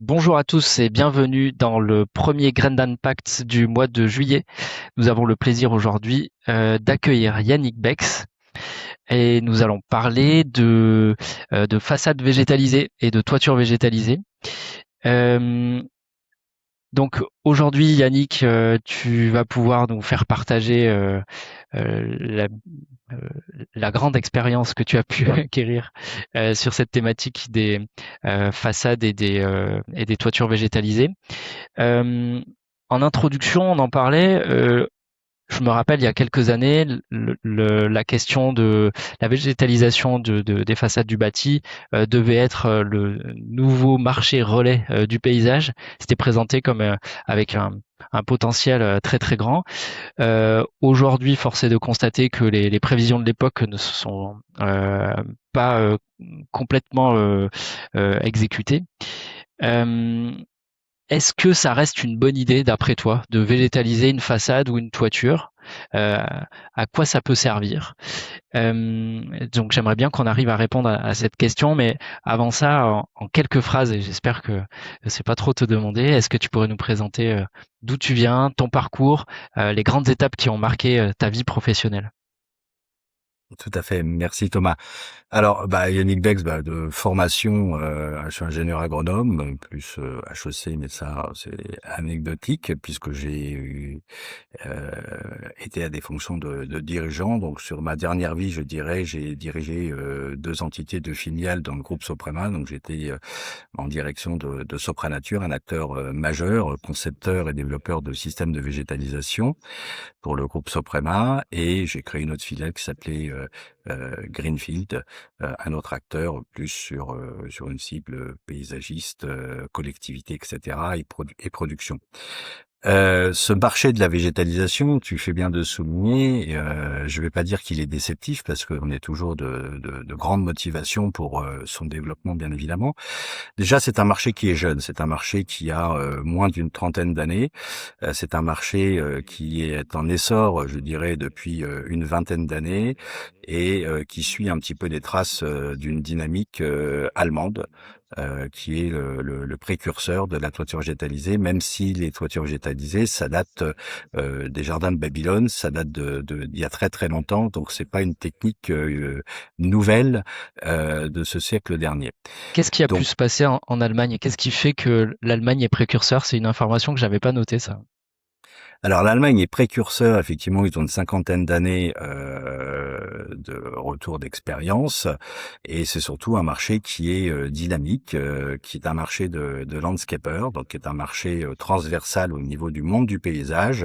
Bonjour à tous et bienvenue dans le premier Grain d'Impact du mois de juillet. Nous avons le plaisir aujourd'hui d'accueillir Yannick Bex et nous allons parler de façades végétalisées et de toitures végétalisées. Euh, donc aujourd'hui Yannick, tu vas pouvoir nous faire partager la, euh, la grande expérience que tu as pu acquérir sur cette thématique des façades et des toitures végétalisées. Euh, En introduction, on en parlait. Je me rappelle il y a quelques années, la question de la végétalisation des façades du bâti devait être le nouveau marché relais du paysage. C'était présenté comme avec un potentiel très très grand. Aujourd'hui, force est de constater que les prévisions de l'époque ne se sont pas complètement exécutées. Euh, Est-ce que ça reste une bonne idée, d'après toi, de végétaliser une façade ou une toiture? À quoi ça peut servir? Donc j'aimerais bien qu'on arrive à répondre à cette question, mais avant ça, en quelques phrases, et j'espère que c'est pas trop te demander, est-ce que tu pourrais nous présenter d'où tu viens, ton parcours, les grandes étapes qui ont marqué ta vie professionnelle? Tout à fait, merci Thomas. Alors, Yannick Bex, de formation, je suis ingénieur agronome, plus HEC, mais ça c'est anecdotique puisque été à des fonctions de dirigeant. Donc sur ma dernière vie, je dirais, j'ai dirigé deux entités de filiales dans le groupe Soprema. Donc j'étais en direction de Sopranature, un acteur majeur, concepteur et développeur de systèmes de végétalisation pour le groupe Soprema, et j'ai créé une autre filiale qui s'appelait Greenfield, un autre acteur plus sur une cible paysagiste, collectivité, etc. et production. Ce marché de la végétalisation, tu fais bien de souligner, je vais pas dire qu'il est déceptif parce qu'on est toujours de grandes motivations pour son développement, bien évidemment. Déjà, c'est un marché qui est jeune, c'est un marché qui a moins d'une trentaine d'années, c'est un marché qui est en essor, je dirais, depuis une vingtaine d'années, et qui suit un petit peu des traces d'une dynamique allemande, qui est le précurseur de la toiture végétalisée, même si les toitures végétalisées, ça date des jardins de Babylone, ça date d'il y a très très longtemps, donc c'est pas une technique nouvelle de ce siècle dernier. Qu'est-ce qui a pu Donc se passer en Allemagne? Qu'est-ce qui fait que l'Allemagne est précurseur? C'est une information que j'avais pas notée, ça. Alors l'Allemagne est précurseur, effectivement, ils ont une cinquantaine d'années de retour d'expérience, et c'est surtout un marché qui est dynamique, qui est un marché de landscaper, donc qui est un marché transversal au niveau du monde du paysage,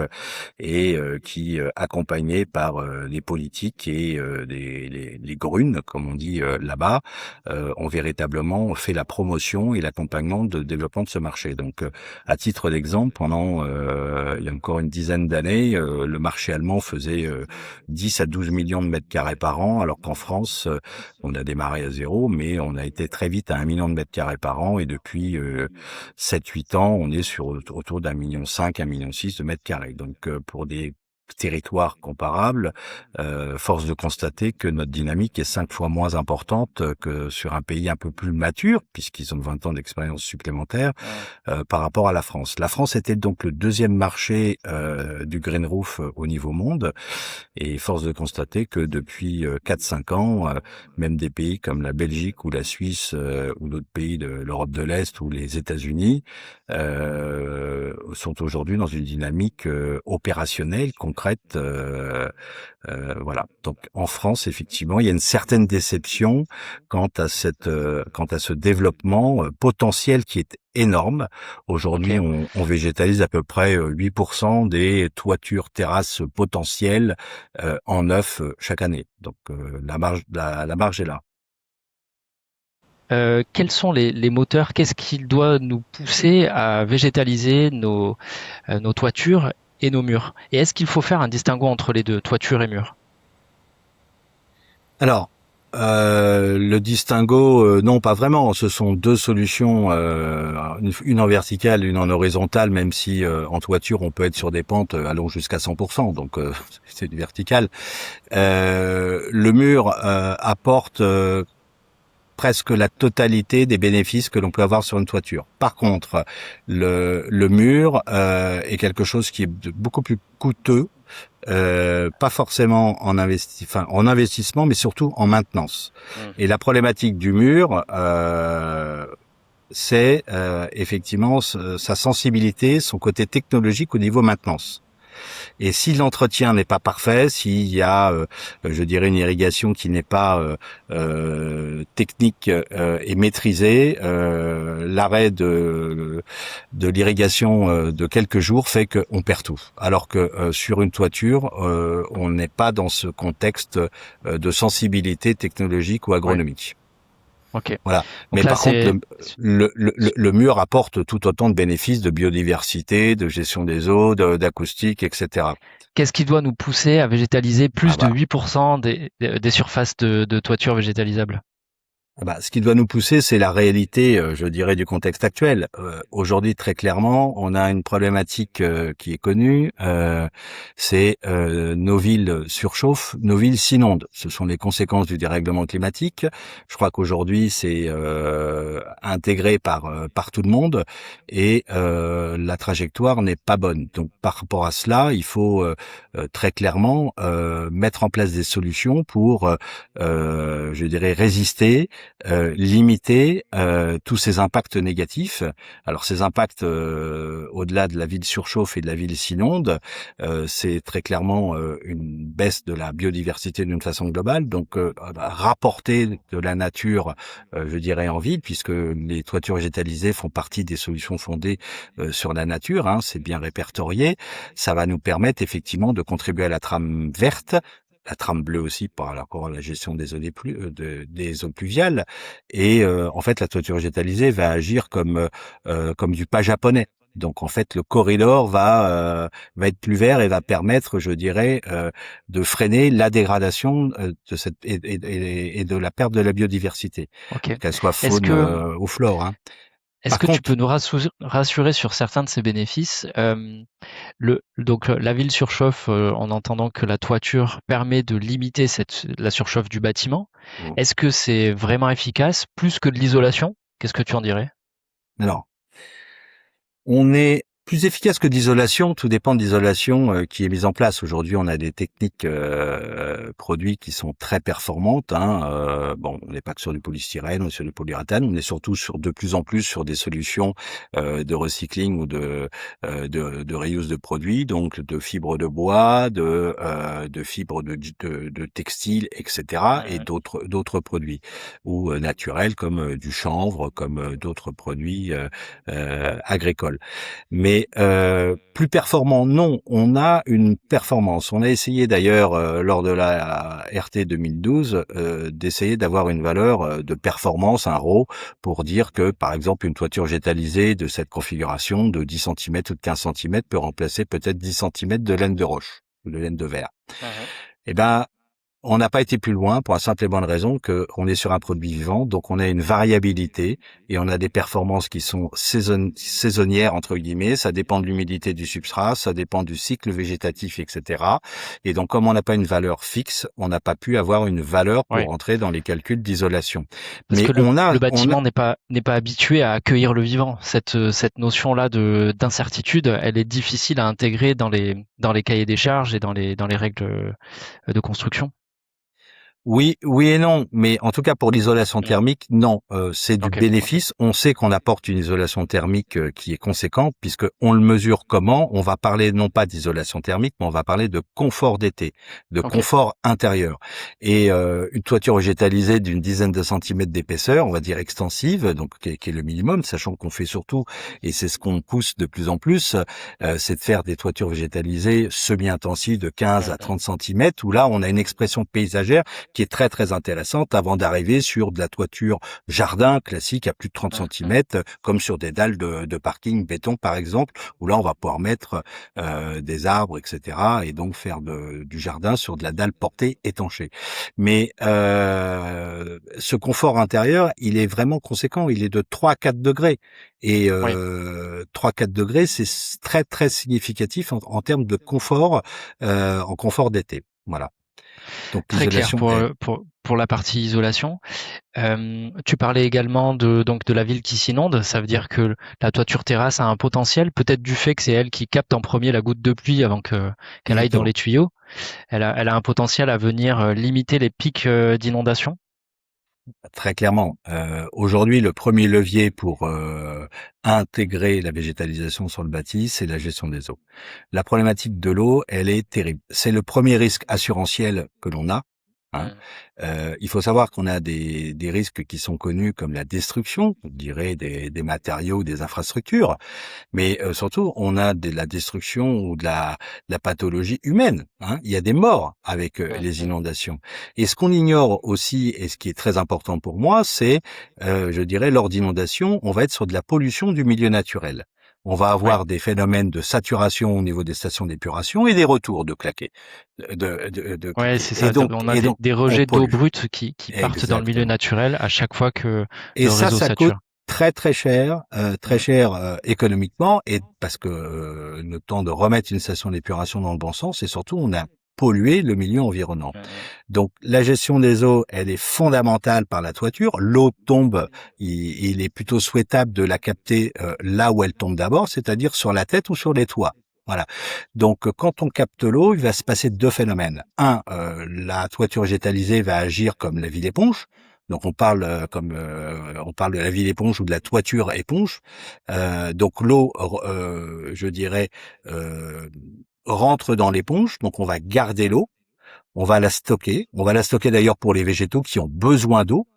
et qui, accompagné par les politiques et les Grünen, comme on dit là-bas, ont véritablement fait la promotion et l'accompagnement de développement de ce marché. Donc à titre d'exemple, pendant il y a encore une dizaine d'années, le marché allemand faisait 10 à 12 millions de mètres carrés par an, alors qu'en France, on a démarré à zéro, mais on a été très vite à 1 million de mètres carrés par an, et depuis 7-8 ans, on est sur autour d'1,5 million, 1,6 million de mètres carrés. Donc pour des territoires comparables, force de constater que notre dynamique est 5 fois moins importante que sur un pays un peu plus mature, puisqu'ils ont 20 ans d'expérience supplémentaire, par rapport à la France. La France était donc le deuxième marché du green roof au niveau monde, et force de constater que depuis 4-5 ans, même des pays comme la Belgique ou la Suisse ou d'autres pays de l'Europe de l'Est ou les États-Unis sont aujourd'hui dans une dynamique opérationnelle, concrète. Voilà. Donc en France, effectivement, il y a une certaine déception quant à ce développement potentiel qui est énorme. Aujourd'hui, Ok. on végétalise à peu près 8% des toitures terrasses potentielles en neuf chaque année. Donc la marge est là. Quels sont les moteurs? Qu'est-ce qui doit nous pousser à végétaliser nos toitures et nos murs? Et est-ce qu'il faut faire un distinguo entre les deux, toiture et mur? Alors, le distinguo, non, pas vraiment. Ce sont deux solutions, une en verticale, une en horizontale, même si en toiture, on peut être sur des pentes allant jusqu'à 100%, donc c'est du vertical. Le mur apporte presque la totalité des bénéfices que l'on peut avoir sur une toiture. Par contre, le mur est quelque chose qui est beaucoup plus coûteux, pas forcément en investissement, mais surtout en maintenance. Et la problématique du mur, c'est effectivement sa sensibilité, son côté technologique au niveau maintenance. Et si l'entretien n'est pas parfait, s'il y a, je dirais, une irrigation qui n'est pas technique et maîtrisée, l'arrêt de l'irrigation de quelques jours fait qu'on perd tout. Alors que sur une toiture, on n'est pas dans ce contexte de sensibilité technologique ou agronomique. Ok. Voilà. Donc Mais là, par contre, le mur apporte tout autant de bénéfices de biodiversité, de gestion des eaux, d'acoustique, etc. qu'est-ce qui doit nous pousser à végétaliser Ah plus de bah, 8% des surfaces de toiture végétalisables? ce qui doit nous pousser, c'est la réalité, je dirais, du contexte actuel. Aujourd'hui, très clairement, on a une problématique qui est connue, c'est nos villes surchauffent, nos villes s'inondent. Ce sont les conséquences du dérèglement climatique. Je crois qu'aujourd'hui, c'est intégré par tout le monde et la trajectoire n'est pas bonne. Donc, par rapport à cela, il faut très clairement mettre en place des solutions pour, je dirais, résister, limiter tous ces impacts négatifs. Alors ces impacts, au-delà de la ville surchauffe et de la ville s'inonde, c'est très clairement une baisse de la biodiversité d'une façon globale. Donc rapporter de la nature, je dirais en ville, puisque les toitures végétalisées font partie des solutions fondées sur la nature, hein, c'est bien répertorié. Ça va nous permettre effectivement de contribuer à la trame verte, la trame bleue aussi par rapport à la gestion des eaux des eaux pluviales. Et en fait, la toiture végétalisée va agir comme du pas japonais. Donc en fait, le corridor va être plus vert et va permettre, je dirais, de freiner la dégradation de cette et de la perte de la biodiversité, Ok. qu'elle soit Est-ce faune que, ou flore. Hein. est-ce Par que tu contre, peux nous rassurer sur certains de ces bénéfices? Donc la ville surchauffe en entendant que la toiture permet de limiter la surchauffe du bâtiment. Est-ce que c'est vraiment efficace, plus que de l'isolation? Qu'est-ce que tu en dirais? alors, on est plus efficace que d'isolation, tout dépend de l'isolation qui est mise en place. Aujourd'hui, on a des techniques produits qui sont très performantes. Hein. Bon, on n'est pas que sur du polystyrène ou sur du polyuréthane, on est surtout sur de plus en plus sur des solutions de recycling ou de reuse de produits, donc de fibres de bois, de fibres de textile, etc. et Ouais. d'autres produits ou naturels comme du chanvre, comme d'autres produits agricoles. Mais plus performant, non. On a une performance. On a essayé d'ailleurs lors de la RT 2012 d'essayer d'avoir une valeur de performance, un RAW, pour dire que par exemple une toiture végétalisée de cette configuration de 10 centimètres ou de 15 centimètres peut remplacer peut-être 10 centimètres de laine de roche ou de laine de verre. Mhm. Eh ben, on n'a pas été plus loin pour la simple et bonne raison que on est sur un produit vivant, donc on a une variabilité et on a des performances qui sont saisonnières entre guillemets. Ça dépend de l'humidité du substrat, ça dépend du cycle végétatif, etc. Et donc comme on n'a pas une valeur fixe, on n'a pas pu avoir une valeur pour Oui. rentrer dans les calculs d'isolation. Parce Mais que le on a bâtiment n'est pas habitué à accueillir le vivant. Cette notion-là d'incertitude, elle est difficile à intégrer dans les cahiers des charges et dans les règles de construction. Oui, oui et non, mais en tout cas pour l'isolation Mm. thermique, non, c'est du Ok, ok, bénéfice. On sait qu'on apporte une isolation thermique qui est conséquente puisque on le mesure comment. On va parler non pas d'isolation thermique, mais on va parler de confort d'été, de ok. confort intérieur. Et une toiture végétalisée d'une dizaine de centimètres d'épaisseur, on va dire extensive, donc qui est le minimum, sachant qu'on fait surtout, et c'est ce qu'on pousse de plus en plus, c'est de faire des toitures végétalisées semi-intensives de 15 à Mhm. 30 centimètres, où là on a une expression paysagère qui est très très intéressante avant d'arriver sur de la toiture jardin classique à plus de 30 Mhm. centimètres, comme sur des dalles de parking béton par exemple, où là on va pouvoir mettre des arbres, etc. et donc faire du jardin sur de la dalle portée étanchée. Mais ce confort intérieur, il est vraiment conséquent, il est de 3 à 4 degrés. Et Oui. 3-4 degrés, c'est très très significatif en termes de confort, en confort d'été. Voilà. Donc Très clair l'isolation est pour la partie isolation. Tu parlais également de la ville qui s'inonde. Ça veut dire que la toiture terrasse a un potentiel, peut-être du fait que c'est elle qui capte en premier la goutte de pluie avant qu'elle aille dans les exactement. tuyaux. Elle a un potentiel à venir limiter les pics d'inondation. Très clairement, aujourd'hui, le premier levier pour intégrer la végétalisation sur le bâti, c'est la gestion des eaux. La problématique de l'eau, elle est terrible. C'est le premier risque assurantiel que l'on a. Hein. Mm. Il faut savoir qu'on a des risques qui sont connus comme la destruction, on dirait des matériaux, des infrastructures, mais surtout, on a de la destruction ou de la pathologie humaine. Hein. Il y a des morts avec les Mm. inondations. Et ce qu'on ignore aussi, et ce qui est très important pour moi, c'est, je dirais, lors d'inondations, on va être sur de la pollution du milieu naturel. On va Ouais, avoir des phénomènes de saturation au niveau des stations d'épuration et des retours de claquets, de ouais, claquets. c'est Et ça. donc, On a et donc, des on rejets d'eau pollue. brute qui partent dans le milieu Exactement. naturel à chaque fois que Et le ça, réseau ça coûte sature. très Mm. cher économiquement, et parce que le temps de remettre une station d'épuration dans le bon sens, et surtout on a pollué le milieu environnant. Mm. Donc la gestion des eaux, elle est fondamentale par la toiture. L'eau tombe, il est plutôt souhaitable de la capter là où elle tombe d'abord, c'est-à-dire sur la tête ou sur les toits. Voilà. Donc quand on capte l'eau, il va se passer deux phénomènes. Un, la toiture végétalisée va agir comme la ville éponge. Donc on parle on parle de la ville éponge ou de la toiture éponge. Donc l'eau, je dirais, euh, rentre dans l'éponge. Donc on va garder l'eau, on va la stocker. On va la stocker d'ailleurs pour les végétaux qui ont besoin d'eau.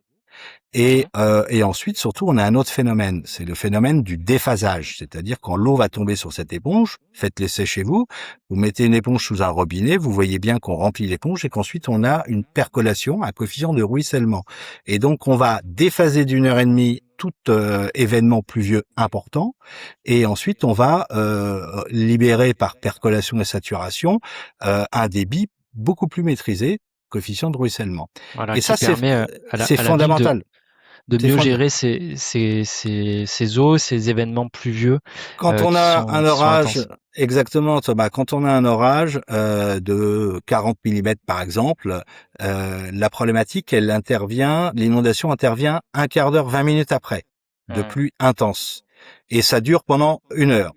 Mhm. Et ensuite, surtout, on a un autre phénomène, c'est le phénomène du déphasage, c'est-à-dire quand l'eau va tomber sur cette éponge, faites l'essai chez vous, vous mettez une éponge sous un robinet, vous voyez bien qu'on remplit l'éponge et qu'ensuite on a une percolation, un coefficient de ruissellement. Et donc on va déphaser d'une heure et demie tout événement pluvieux important, et ensuite on va libérer par percolation et saturation un débit beaucoup plus maîtrisé, coefficient de ruissellement. Voilà, Et qui ça, permet c'est à la ville fondamental. de C'est mieux fond- gérer ces eaux, ces événements pluvieux Quand on a un qui sont orage, intenses. exactement, Thomas, quand on a un orage de 40 millimètres par exemple, la problématique, elle intervient, l'inondation intervient un quart d'heure, 20 minutes après, de Mm. pluie intense. Et ça dure pendant une heure.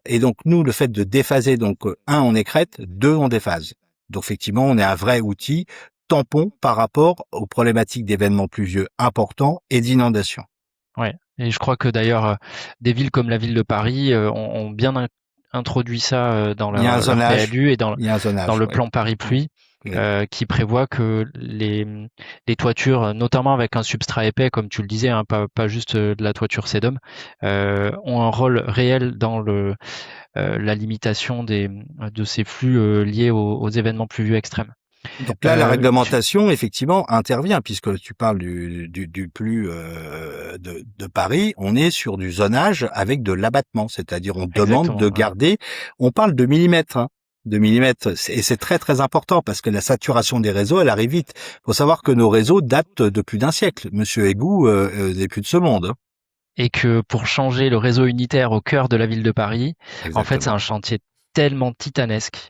Et donc nous, le fait de déphaser, donc un, on écrète, deux, on déphase. Donc effectivement, on est un vrai outil tampon par rapport aux problématiques d'événements pluvieux importants et d'inondations. Ouais. Et je crois que d'ailleurs, des villes comme la ville de Paris ont bien introduit ça Il y a un leur zonage, PLU et il y a un dans zonage, le oui. plan Paris Oui. Pluie, Oui. qui prévoit que les toitures, notamment avec un substrat épais, comme tu le disais, hein, pas juste de la toiture sédum, ont un rôle réel dans la limitation de ces flux liés aux événements pluvieux extrêmes. Donc là, la Tu- réglementation, effectivement, intervient, puisque tu parles du plus de Paris, on est sur du zonage avec de l'abattement, c'est-à-dire on demande Exactement. de garder, on parle de millimètres, hein, de millimètres, et c'est très très important, parce que la saturation des réseaux, elle arrive vite. Il faut savoir que nos réseaux datent de plus d'un siècle. Monsieur Égout n'est plus de ce monde. Hein. Et que pour changer le réseau unitaire au cœur de la ville de Paris, en fait, c'est un Exactement. chantier tellement titanesque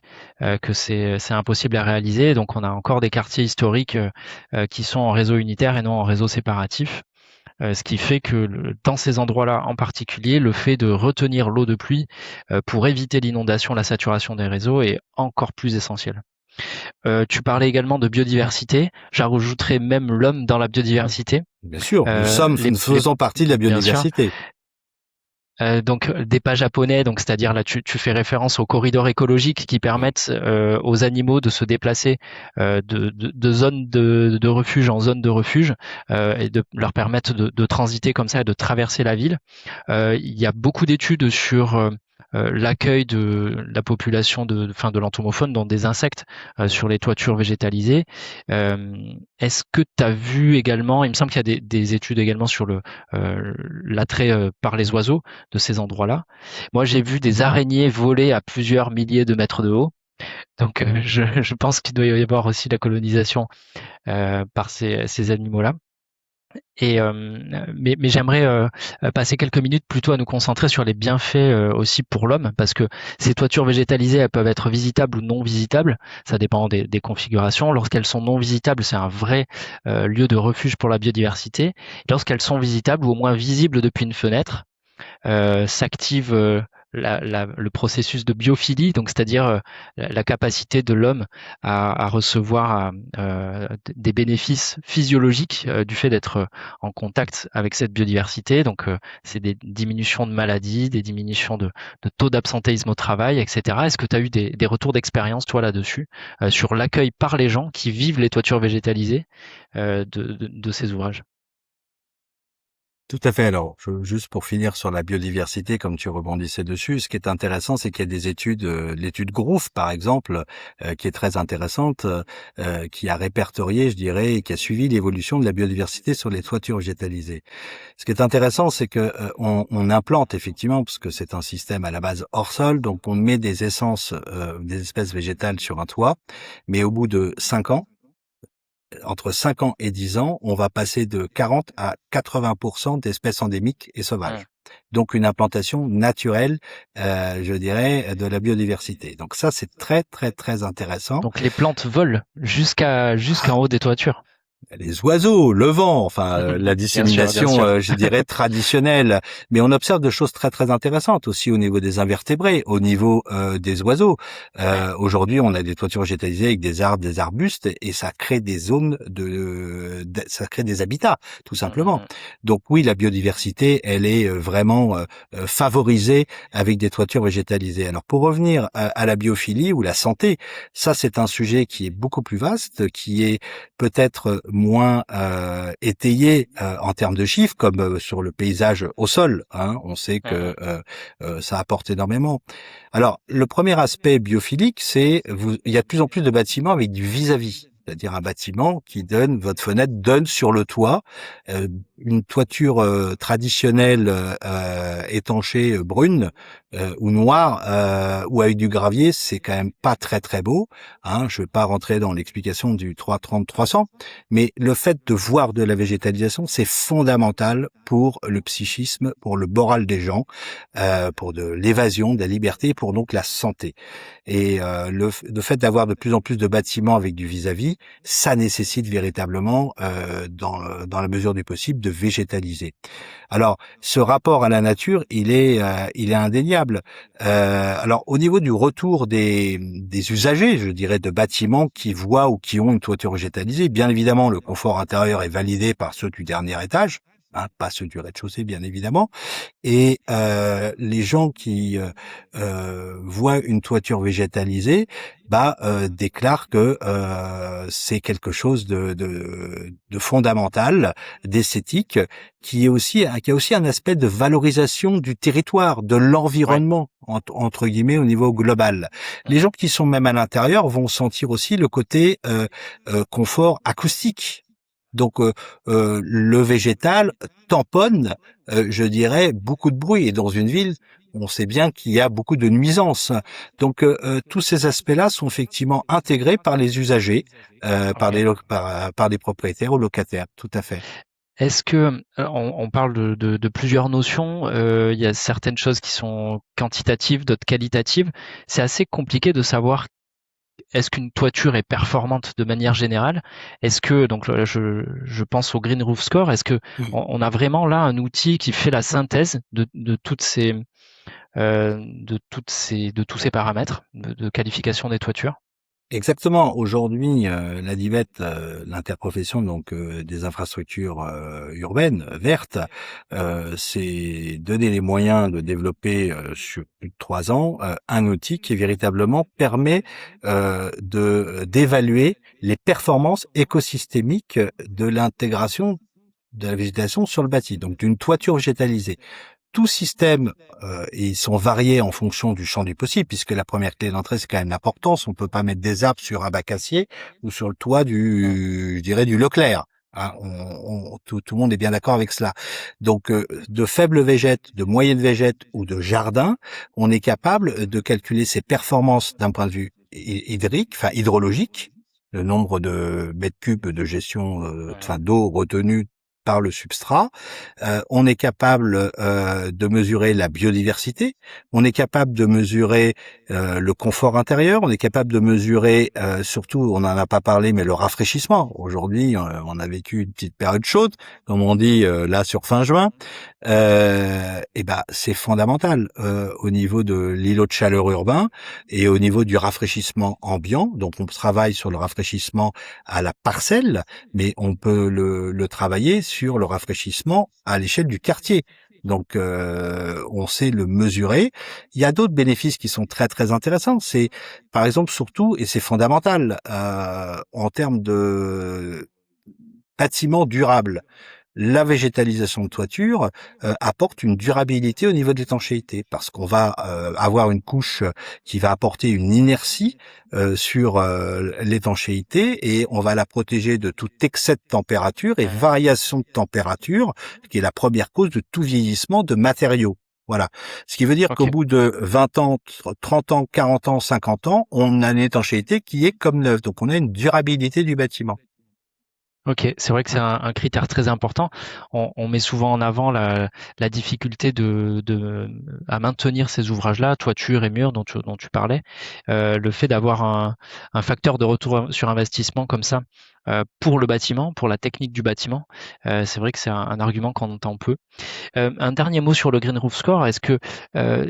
que c'est impossible à réaliser. Donc, on a encore des quartiers historiques qui sont en réseau unitaire et non en réseau séparatif. Ce qui fait que dans ces endroits-là en particulier, le fait de retenir l'eau de pluie pour éviter l'inondation, la saturation des réseaux est encore plus essentiel. Tu parlais également de biodiversité. J'ajouterais même l'homme dans la biodiversité. Bien sûr, Euh, les, nous les, faisons partie de la bien sûr. biodiversité. Donc des pas japonais, donc c'est-à-dire là tu fais référence aux corridors écologiques qui permettent aux animaux de se déplacer de zone de refuge en zone de refuge et de leur permettre de transiter comme ça et de traverser la ville. Il y a beaucoup d'études sur l'accueil de la population de l'entomofaune, donc des insectes, sur les toitures végétalisées. Euh, Est-ce que tu as vu également, il me semble qu'il y a des études également sur l'attrait par les oiseaux de ces endroits-là. Moi, j'ai vu des araignées voler à plusieurs milliers de mètres de haut. Donc, je pense qu'il doit y avoir aussi la colonisation par ces animaux-là. Et mais j'aimerais passer quelques minutes plutôt à nous concentrer sur les bienfaits aussi pour l'homme, parce que ces toitures végétalisées, elles peuvent être visitables ou non visitables, ça dépend des configurations. Lorsqu'elles sont non visitables, c'est un vrai lieu de refuge pour la biodiversité. Lorsqu'elles sont visitables ou au moins visibles depuis une fenêtre, s'active le processus de biophilie, donc c'est-à-dire la capacité de l'homme à recevoir des bénéfices physiologiques du fait d'être en contact avec cette biodiversité. Donc c'est des diminutions de maladies, des diminutions de taux d'absentéisme au travail, etc. Est-ce que tu as eu des retours d'expérience, toi, là-dessus, sur l'accueil par les gens qui vivent les toitures végétalisées de ces ouvrages? Tout à fait. Alors, juste pour finir sur la biodiversité, comme tu rebondissais dessus, ce qui est intéressant, c'est qu'il y a des études, l'étude Grove, par exemple, qui est très intéressante, qui a répertorié, je dirais, et qui a suivi l'évolution de la biodiversité sur les toitures végétalisées. Ce qui est intéressant, c'est que on implante effectivement, parce que c'est un système à la base hors sol, donc on met des essences, des espèces végétales sur un toit, mais au bout de 5 ans, entre 5 ans et 10 ans, on va passer de 40 à 80% d'espèces endémiques et Mmh. sauvages. Donc une implantation naturelle, je dirais, de la biodiversité. Donc ça, c'est très, très, très intéressant. Donc les plantes volent jusqu'en haut des toitures. Les oiseaux, le vent, enfin la Bien sûr, bien dissémination, sûr. je dirais traditionnelle. Mais on observe de choses très très intéressantes aussi au niveau des invertébrés, au niveau des oiseaux. Ouais. Aujourd'hui, on a des toitures végétalisées avec des arbres, des arbustes, et ça crée des zones ça crée des habitats, tout Mmh, mmh, simplement. mmh. Donc oui, la biodiversité, elle est vraiment favorisée avec des toitures végétalisées. Alors pour revenir à la biophilie ou la santé, ça c'est un sujet qui est beaucoup plus vaste, qui est peut-être moins étayé en termes de chiffres, comme sur le paysage au sol. Hein. On sait Mmh, mmh. que ça apporte énormément. Alors, le premier aspect biophilique, c'est il y a de plus en plus de bâtiments avec du vis-à-vis. C'est-à-dire un bâtiment qui donne, votre fenêtre donne sur le toit, euh, une toiture traditionnelle étanchée brune ou noire ou avec du gravier, c'est quand même pas très très beau. Hein. Je ne vais pas rentrer dans l'explication du 330-300, mais le fait de voir de la végétalisation, c'est fondamental pour le psychisme, pour le moral des gens, pour de l'évasion, de la liberté, pour donc la santé. Et le fait d'avoir de plus en plus de bâtiments avec du vis-à-vis, ça nécessite véritablement, dans la mesure du possible, de végétaliser. Alors, ce rapport à la nature, il est indéniable. Alors, au niveau du retour des usagers, je dirais, de bâtiments qui voient ou qui ont une toiture végétalisée, bien évidemment, le confort intérieur est validé par ceux du dernier étage, hein, pas ceux du rez-de-chaussée, bien évidemment. Et les gens qui voient une toiture végétalisée, déclarent que c'est quelque chose de fondamental, d'esthétique, qui a aussi un aspect de valorisation du territoire, de Ouais. l'environnement entre guillemets au niveau global. Les Mmh. gens qui sont même à l'intérieur vont sentir aussi le côté confort acoustique. Donc le végétal tamponne, je dirais, beaucoup de bruit. Et dans une ville, on sait bien qu'il y a beaucoup de nuisances. Donc tous ces aspects-là sont effectivement intégrés par les usagers, OK. par des propriétaires ou locataires. Tout à fait. Est-ce que on parle de plusieurs notions, il y a certaines choses qui sont quantitatives, d'autres qualitatives. C'est assez compliqué de savoir est-ce qu'une toiture est performante de manière générale? Est-ce que donc là, je pense au Green Roof Score, est-ce que on a vraiment là un outil qui fait la synthèse de toutes ces, de tous ces paramètres de qualification des toitures? Exactement. Aujourd'hui, la DIVET, l'interprofession donc des infrastructures urbaines vertes, s'est donné les moyens de développer sur plus de 3 ans un outil qui véritablement permet de d'évaluer les performances écosystémiques de l'intégration de la végétation sur le bâti, donc d'une toiture végétalisée. Tout système, et ils sont variés en fonction du champ du possible, puisque la première clé d'entrée, c'est quand même l'importance. On peut pas mettre des arbres sur un bac acier ou sur le toit Mmh. je dirais, du Leclerc. Hein, tout le monde est bien d'accord avec cela. Donc, de faibles végètes, de moyennes végètes ou de jardin, on est capable de calculer ses performances d'un point de vue hydrique, enfin hydrologique, le nombre de mètres cubes de gestion, Mmh. enfin d'eau retenue par le substrat. On est capable de mesurer la biodiversité. On est capable de mesurer le confort intérieur. On est capable de mesurer, surtout, on n'en a pas parlé, mais le rafraîchissement. Aujourd'hui, on a vécu une petite période chaude, comme on dit là sur fin juin. Et ben, c'est fondamental au niveau de l'îlot de chaleur urbain et au niveau du rafraîchissement ambiant. Donc, on travaille sur le rafraîchissement à la parcelle, mais on peut le travailler sur le rafraîchissement à l'échelle du quartier. Donc, on sait le mesurer. Il y a d'autres bénéfices qui sont très très intéressants. C'est, par exemple, surtout, et c'est fondamental en termes de bâtiments durables. La végétalisation de toiture apporte une durabilité au niveau de l'étanchéité parce qu'on va avoir une couche qui va apporter une inertie sur l'étanchéité et on va la protéger de tout excès de température et variation de température qui est la première cause de tout vieillissement de matériaux. Voilà. Ce qui veut dire qu'au bout de 20 ans, 30 ans, 40 ans, 50 ans, on a une étanchéité qui est comme neuve. Donc on a une durabilité du bâtiment. Ok, c'est vrai que c'est un critère très important. On met souvent en avant la difficulté à maintenir ces ouvrages-là, toiture et murs dont tu parlais. Le fait d'avoir un facteur de retour sur investissement comme ça pour le bâtiment, pour la technique du bâtiment, c'est vrai que c'est un argument qu'on entend peu. Un dernier mot sur le Green Roof Score. Est-ce que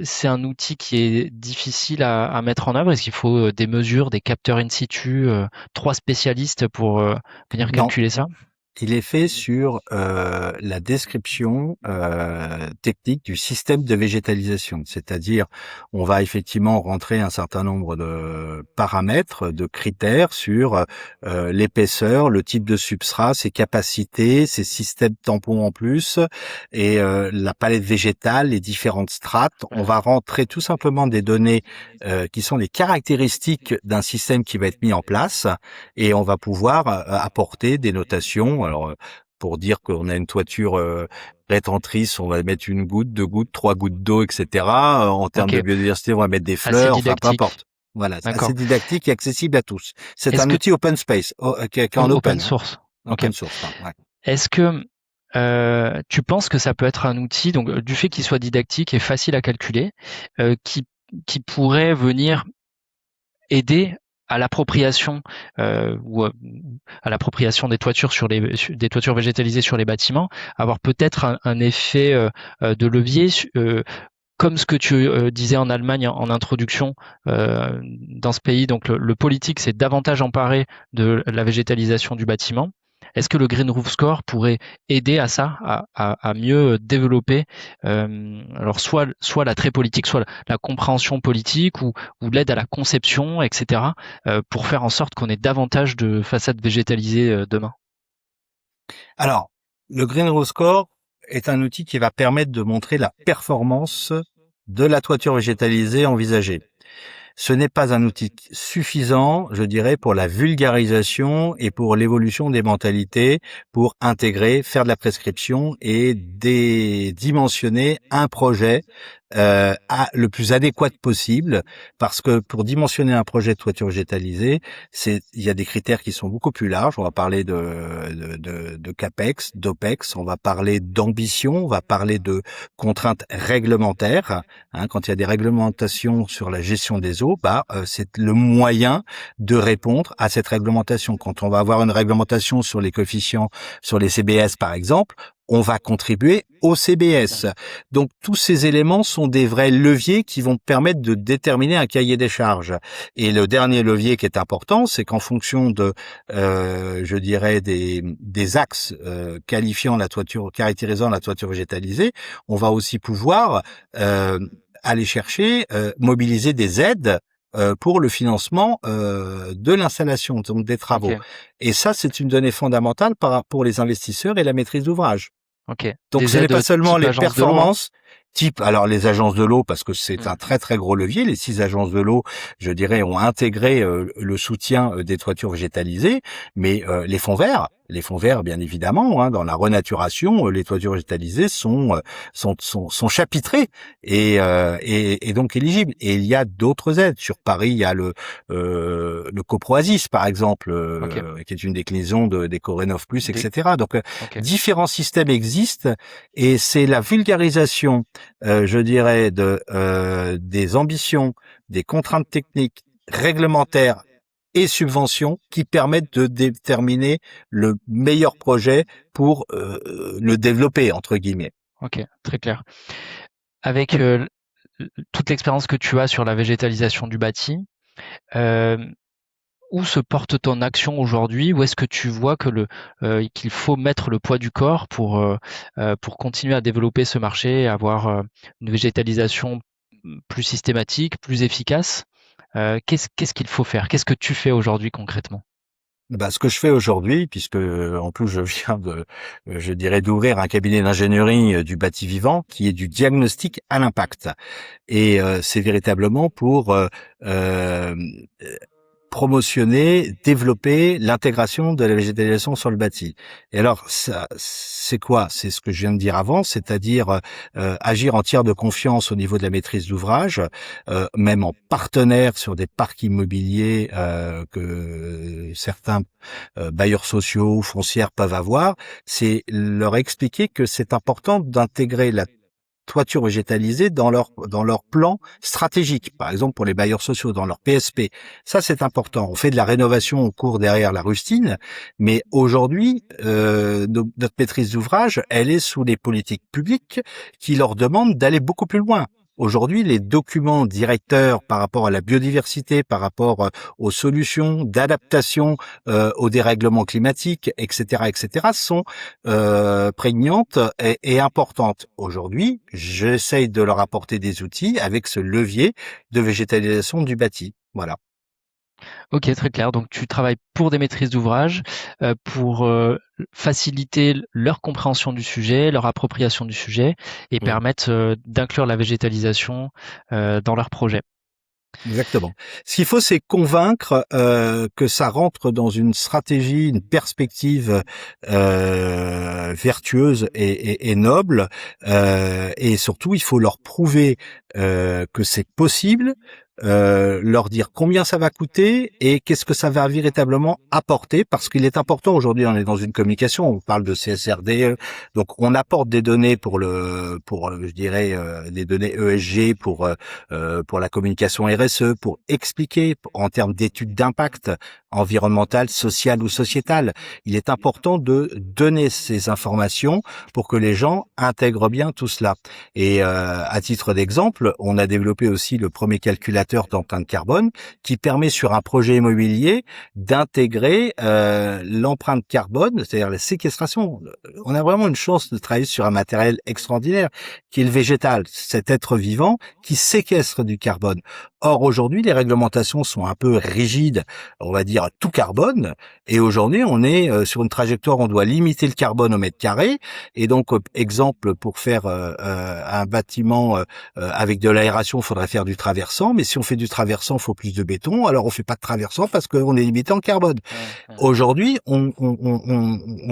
c'est un outil qui est difficile à mettre en œuvre? Est-ce qu'il faut des mesures, des capteurs in situ, 3 spécialistes pour venir Non. calculer ça? Il est fait sur la description technique du système de végétalisation, c'est-à-dire on va effectivement rentrer un certain nombre de paramètres, de critères sur l'épaisseur, le type de substrat, ses capacités, ses systèmes tampons en plus et la palette végétale, les différentes strates. On va rentrer tout simplement des données qui sont les caractéristiques d'un système qui va être mis en place et on va pouvoir apporter des notations. Alors, pour dire qu'on a une toiture rétentrice, on va mettre une goutte, 2 gouttes, 3 gouttes d'eau, etc. En termes de biodiversité, on va mettre des fleurs, enfin peu importe. Voilà, c'est assez didactique et accessible à tous. C'est un outil open space, qui est en open source. Open source, ouais. Est-ce que tu penses que ça peut être un outil, donc du fait qu'il soit didactique et facile à calculer, qui pourrait venir aider à l'appropriation ou à l'appropriation des toitures des toitures végétalisées sur les bâtiments, avoir peut-être un effet de levier comme ce que tu disais en Allemagne en introduction dans ce pays. Donc le politique s'est davantage emparé de la végétalisation du bâtiment. Est-ce que le Green Roof Score pourrait aider à ça, à mieux développer alors soit l'attrait politique, soit la compréhension politique ou l'aide à la conception, etc., pour faire en sorte qu'on ait davantage de façades végétalisées demain? Alors, le Green Roof Score est un outil qui va permettre de montrer la performance de la toiture végétalisée envisagée. Ce n'est pas un outil suffisant, je dirais, pour la vulgarisation et pour l'évolution des mentalités, pour intégrer, faire de la prescription et dimensionner un projet le plus adéquat possible, parce que pour dimensionner un projet de toiture végétalisée, il y a des critères qui sont beaucoup plus larges. On va parler de CAPEX, d'OPEX, on va parler d'ambition, on va parler de contraintes réglementaires. Quand il y a des réglementations sur la gestion des eaux, c'est le moyen de répondre à cette réglementation. Quand on va avoir une réglementation sur les coefficients, sur les CBS par exemple, on va contribuer au CBS. Donc tous ces éléments sont des vrais leviers qui vont permettre de déterminer un cahier des charges. Et le dernier levier qui est important, c'est qu'en fonction de, je dirais, des axes qualifiant la toiture, caractérisant la toiture végétalisée, on va aussi pouvoir aller chercher, mobiliser des aides pour le financement de l'installation, donc des travaux. Okay. Et ça, c'est une donnée fondamentale pour les investisseurs et la maîtrise d'ouvrage. Okay. Donc ce n'est pas seulement les performances alors les agences de l'eau, parce que c'est un très très gros levier. Les 6 agences de l'eau, je dirais, ont intégré le soutien des toitures végétalisées, mais les fonds verts les fonds verts, bien évidemment, hein, dans la renaturation, les toitures végétalisées sont chapitrées et donc éligibles. Et il y a d'autres aides. Sur Paris, il y a le Coproasis, par exemple, Ok, qui est une déclinaison des Corénov+, des- etc. Donc, ok, différents systèmes existent et c'est la vulgarisation, je dirais, des ambitions, des contraintes techniques, réglementaires et subventions qui permettent de déterminer le meilleur projet pour le développer, entre guillemets. ok, très clair. Avec toute l'expérience que tu as sur la végétalisation du bâti, euh, où se porte ton action aujourd'hui? Où est-ce que tu vois qu'il faut mettre le poids du corps pour continuer à développer ce marché, avoir une végétalisation plus systématique, plus efficace? Qu'est-ce qu'il faut faire? Qu'est-ce que tu fais aujourd'hui concrètement? Bah, ce que je fais aujourd'hui, puisque en plus je viens je dirais, d'ouvrir un cabinet d'ingénierie du bâti vivant, qui est du diagnostic à l'impact. Et c'est véritablement pour euh, promotionner, développer l'intégration de la végétalisation sur le bâti. Et alors, ça, c'est quoi? C'est ce que je viens de dire avant, c'est-à-dire agir en tiers de confiance au niveau de la maîtrise d'ouvrage, même en partenaire sur des parcs immobiliers que certains bailleurs sociaux ou foncières peuvent avoir. C'est leur expliquer que c'est important d'intégrer la toiture végétalisée dans leur plan stratégique. Par exemple, pour les bailleurs sociaux, dans leur PSP. Ça, c'est important. On fait de la rénovation au cours derrière la rustine, mais aujourd'hui, notre maîtrise d'ouvrage, elle est sous les politiques publiques qui leur demandent d'aller beaucoup plus loin. Aujourd'hui, les documents directeurs par rapport à la biodiversité, par rapport aux solutions d'adaptation au dérèglement climatique, etc., sont prégnantes et importantes. Aujourd'hui, j'essaye de leur apporter des outils avec ce levier de végétalisation du bâti. Voilà. Ok, très clair. Donc tu travailles pour des maîtrises d'ouvrage, pour faciliter leur compréhension du sujet, leur appropriation du sujet et Mm. permettre d'inclure la végétalisation dans leur projet. Exactement. Ce qu'il faut, c'est convaincre que ça rentre dans une stratégie, une perspective vertueuse et noble. Et surtout, il faut leur prouver que c'est possible, leur dire combien ça va coûter et qu'est-ce que ça va véritablement apporter. Parce qu'il est important aujourd'hui, on est dans une communication, on parle de CSRD, donc on apporte des données je dirais, des données ESG pour la communication RSE, pour expliquer en termes d'études d'impact environnemental, social ou sociétal. Il est important de donner ces informations pour que les gens intègrent bien tout cela. Et à titre d'exemple, on a développé aussi le premier calculateur d'empreinte carbone qui permet sur un projet immobilier d'intégrer l'empreinte carbone, c'est-à-dire la séquestration. On a vraiment une chance de travailler sur un matériel extraordinaire qui est le végétal, cet être vivant qui séquestre du carbone. Or, aujourd'hui, les réglementations sont un peu rigides, on va dire tout carbone, et aujourd'hui, on est sur une trajectoire, on doit limiter le carbone au mètre carré, et donc, exemple, pour faire un bâtiment avec de l'aération, il faudrait faire du traversant, mais si on fait du traversant, il faut plus de béton, alors on fait pas de traversant parce qu'on est limité en carbone. Ouais, ouais. Aujourd'hui, on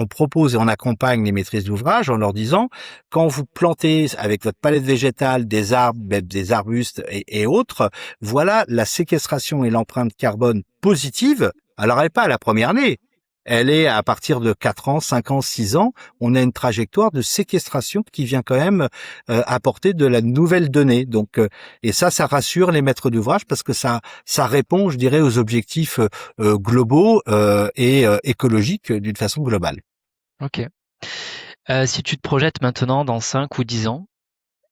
propose et on accompagne les maîtrises d'ouvrage en leur disant, quand vous plantez avec votre palette végétale des arbres, même des arbustes et autres, voilà la séquestration et l'empreinte carbone positive. Alors, elle n'est pas à la première année. Elle est à partir de 4 ans, 5 ans, 6 ans. On a une trajectoire de séquestration qui vient quand même apporter de la nouvelle donnée. Donc, et ça rassure les maîtres d'ouvrage parce que ça répond, je dirais, aux objectifs globaux et écologiques d'une façon globale. Ok. Si tu te projettes maintenant dans 5 ou 10 ans,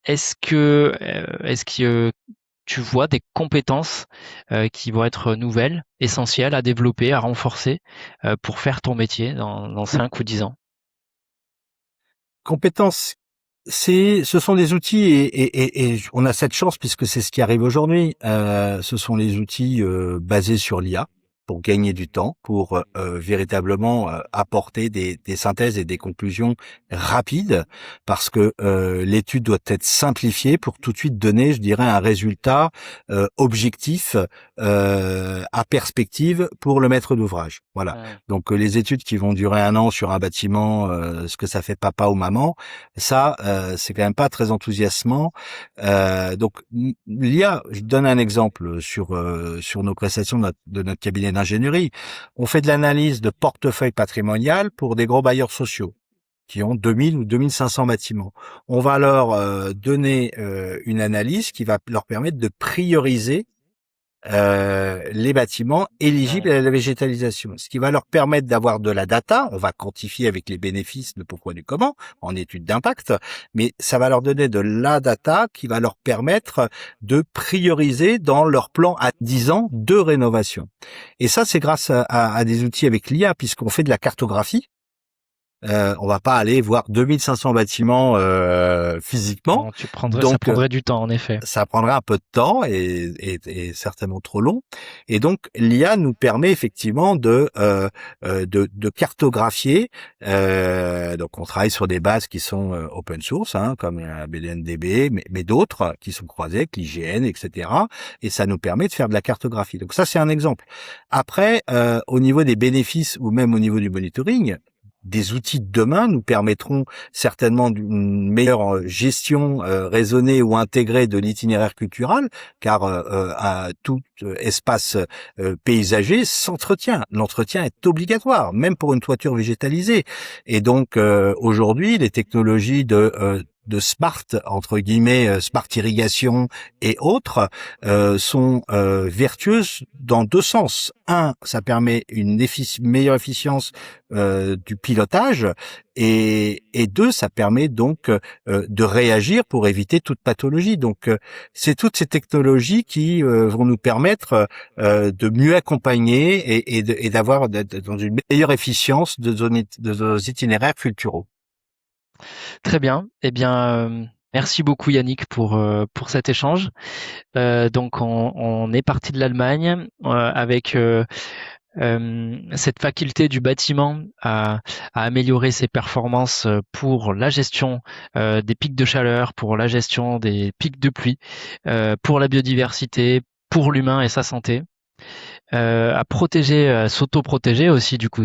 est-ce que tu vois des compétences qui vont être nouvelles, essentielles à développer, à renforcer pour faire ton métier dans 5 ou 10 ans? Compétences, ce sont des outils et on a cette chance puisque c'est ce qui arrive aujourd'hui. Ce sont les outils basés sur l'IA. pour gagner du temps, pour véritablement apporter des synthèses et des conclusions rapides, parce que l'étude doit être simplifiée pour tout de suite donner, je dirais, un résultat objectif à perspective pour le maître d'ouvrage. Voilà. Donc les études qui vont durer 1 an sur un bâtiment, ce que ça fait papa ou maman, ça c'est quand même pas très enthousiasmant. Donc l'IA, je donne un exemple sur nos prestations de notre cabinet d'ingénierie. On fait de l'analyse de portefeuille patrimonial pour des gros bailleurs sociaux qui ont 2000 ou 2500 bâtiments. On va leur donner une analyse qui va leur permettre de prioriser les bâtiments éligibles à la végétalisation, ce qui va leur permettre d'avoir de la data. On va quantifier avec les bénéfices le pourquoi du comment en étude d'impact, mais ça va leur donner de la data qui va leur permettre de prioriser dans leur plan à 10 ans de rénovation. Et ça, c'est grâce à des outils avec l'IA, puisqu'on fait de la cartographie. On va pas aller voir 2500 bâtiments physiquement. Non, ça prendrait du temps, en effet. Ça prendrait un peu de temps et certainement trop long. Et donc l'IA nous permet effectivement de cartographier. Donc on travaille sur des bases qui sont open source, comme BDNDB, mais d'autres qui sont croisées avec l'IGN, etc. Et ça nous permet de faire de la cartographie. Donc ça, c'est un exemple. Après, au niveau des bénéfices ou même au niveau du monitoring, des outils de demain nous permettront certainement d'une meilleure gestion raisonnée ou intégrée de l'itinéraire culturel, car tout espace paysager s'entretient. L'entretien est obligatoire, même pour une toiture végétalisée. Et donc aujourd'hui, les technologies de smart, entre guillemets, smart irrigation et autres, sont vertueuses dans 2 sens. Un, ça permet une meilleure efficience du pilotage, et 2, ça permet donc de réagir pour éviter toute pathologie. Donc, c'est toutes ces technologies qui vont nous permettre de mieux accompagner et d'avoir dans une meilleure efficience de nos itinéraires culturaux. Très bien. Eh bien, merci beaucoup Yannick pour cet échange. Donc on est parti de l'Allemagne avec cette faculté du bâtiment à améliorer ses performances pour la gestion des pics de chaleur, pour la gestion des pics de pluie, pour la biodiversité, pour l'humain et sa santé. À protéger, à s'auto-protéger aussi du coup,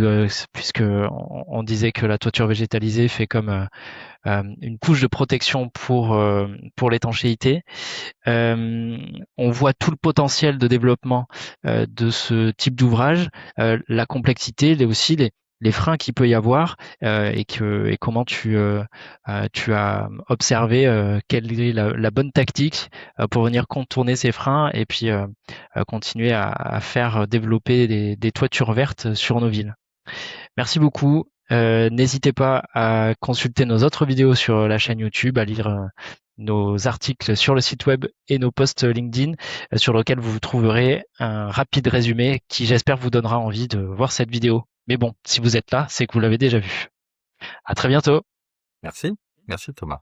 puisque on disait que la toiture végétalisée fait comme une couche de protection pour l'étanchéité. On voit tout le potentiel de développement de ce type d'ouvrage, la complexité, mais aussi les freins qu'il peut y avoir et comment tu as observé quelle est la bonne tactique pour venir contourner ces freins et puis continuer à faire développer des toitures vertes sur nos villes. Merci beaucoup. N'hésitez pas à consulter nos autres vidéos sur la chaîne YouTube, à lire nos articles sur le site web et nos posts LinkedIn sur lesquels vous trouverez un rapide résumé qui, j'espère, vous donnera envie de voir cette vidéo. Mais bon, si vous êtes là, c'est que vous l'avez déjà vu. À très bientôt. Merci. Merci Thomas.